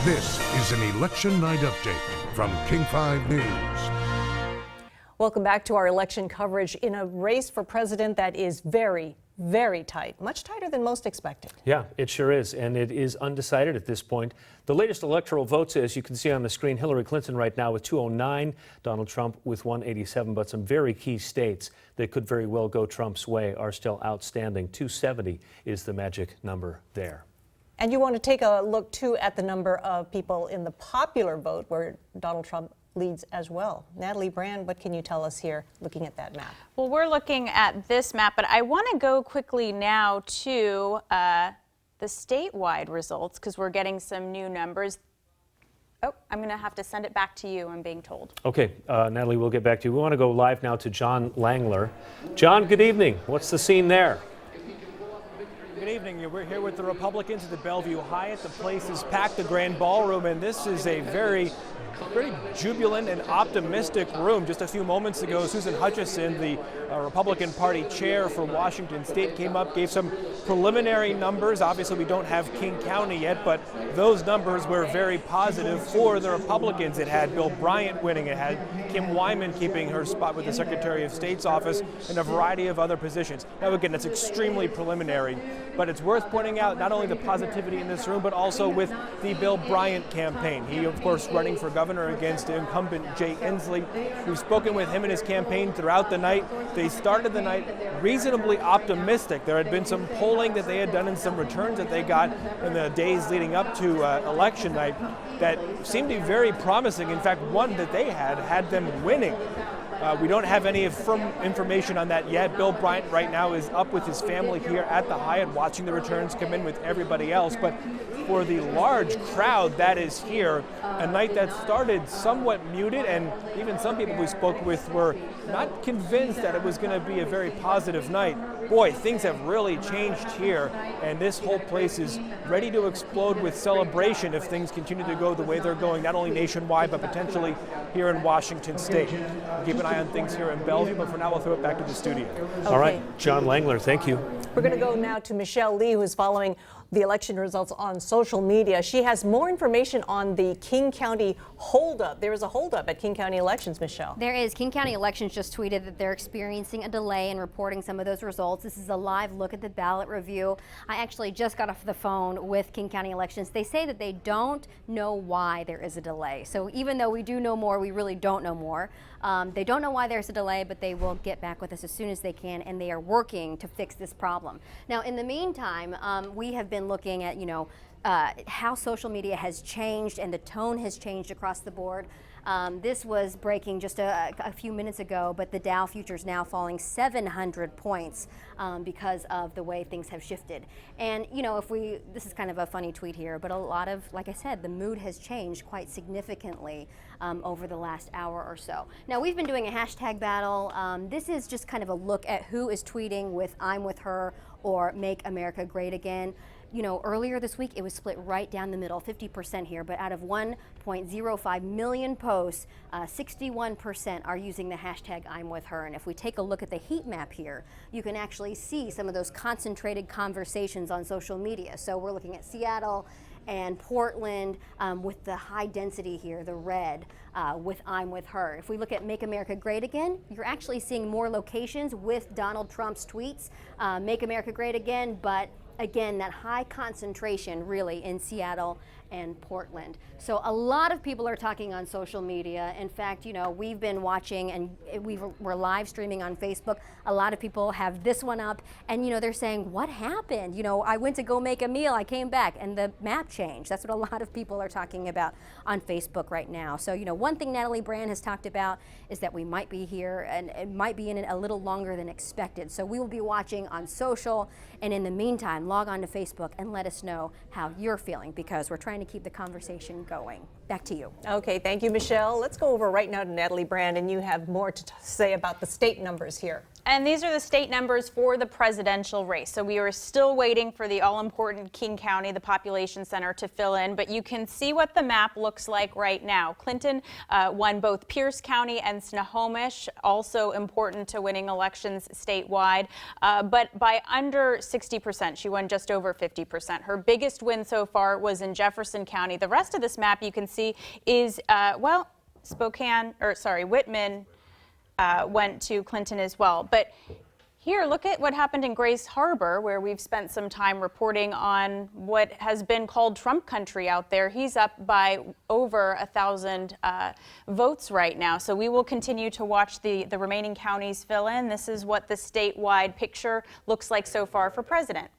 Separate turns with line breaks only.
This is an election night update from King 5 News.
Welcome back to our election coverage in a race for president that is very, very tight, much tighter than most expected.
Yeah, it sure is, and it is undecided at this point. The latest electoral votes, as you can see on the screen, Hillary Clinton right now with 209, Donald Trump with 187, but some very key states that could very well go Trump's way are still outstanding. 270 is the magic number there.
And you want to take a look, too, at the number of people in the popular vote where Donald Trump leads as well. Natalie Brand, what can you tell us here looking at that map?
Well, we're looking at this map, but I want to go quickly now to the statewide results because we're getting some new numbers. Oh, I'm going to have to send it back to you, I'm being told.
Okay, Natalie, we'll get back to you. We want to go live now to John Langler. John, good evening. What's the scene there?
Good evening. We're here with the Republicans at the Bellevue Hyatt. The place is packed, the grand ballroom, and this is a very jubilant and optimistic room. Just a few moments ago, Susan Hutchison, the Republican Party chair for Washington State, came up, gave some preliminary numbers. Obviously, we don't have King County yet, but those numbers were very positive for the Republicans. It had Bill Bryant winning, it had Kim Wyman keeping her spot with the Secretary of State's office, and a variety of other positions. Now, again, that's extremely preliminary, but it's worth pointing out not only the positivity in this room, but also with the Bill Bryant campaign. He, of course, running for governor against incumbent Jay Inslee. We've spoken with him and his campaign throughout the night. They started the night reasonably optimistic. There had been some polling that they had done and some returns that they got in the days leading up to election night that seemed to be very promising. In fact, one that they had them winning. We don't have any firm information on that yet. Bill Bryant right now is up with his family here at the Hyatt watching the returns come in with everybody else. But for the large crowd that is here, a night that started somewhat muted, and even some people we spoke with were not convinced that it was going to be a very positive night. Boy, things have really changed here, and this whole place is ready to explode with celebration if things continue to go the way they're going, not only nationwide, but potentially here in Washington State. Keep an eye on things here in Bellevue, but for now, we'll throw it back to the studio.
Okay.
All right, John Langler, thank you.
We're going to go now to Michelle Lee, who's following the election results on social media. She has more information on the King County holdup. There is a holdup at King County elections, Michelle.
There is. King County Elections just tweeted that they're experiencing a delay in reporting some of those results. This is a live look at the ballot review. I actually just got off the phone with King County Elections. They say that they don't know why there is a delay. So even though we do know more, we really don't know more. They don't know why there's a delay, but they will get back with us as soon as they can, and they are working to fix this problem. Now, in the meantime, we have been looking at, how social media has changed and the tone has changed across the board. This was breaking just a few minutes ago, but the Dow futures now falling 700 points because of the way things have shifted. And, this is kind of a funny tweet here, but a lot of, like I said, the mood has changed quite significantly over the last hour or so. Now, we've been doing a hashtag battle. This is just kind of a look at who is tweeting with "I'm with her" or "Make America Great Again." Earlier this week, it was split right down the middle, 50% here, but out of 1.05 million posts, 61% are using the hashtag "I'm with her." And if we take a look at the heat map here, you can actually see some of those concentrated conversations on social media. So we're looking at Seattle and Portland with the high density here, the red, with "I'm with her." If we look at "Make America Great Again," you're actually seeing more locations with Donald Trump's tweets, "Make America Great Again," but again, that high concentration really in Seattle and Portland. So a lot of people are talking on social media. In fact, we've been watching and we're live streaming on Facebook. A lot of people have this one up and, they're saying, what happened? I went to go make a meal, I came back and the map changed. That's what a lot of people are talking about on Facebook right now. So, one thing Natalie Brand has talked about is that we might be here and it might be in it a little longer than expected. So we will be watching on social, and in the meantime, log on to Facebook and let us know how you're feeling, because we're trying to keep the conversation going. Back to you.
Okay, thank you, Michelle. Let's go over right now to Natalie Brand, and you have more to say about the state numbers here.
And these are the state numbers for the presidential race. So we are still waiting for the all-important King County, the population center, to fill in. But you can see what the map looks like right now. Clinton won both Pierce County and Snohomish, also important to winning elections statewide, but by under 60%. She won just over 50%. Her biggest win so far was in Jefferson County. The rest of this map you can see is, Whitman went to Clinton as well. But here, look at what happened in Grace Harbor, where we've spent some time reporting on what has been called Trump country out there. He's up by over 1,000 votes right now. So we will continue to watch the remaining counties fill in. This is what the statewide picture looks like so far for president.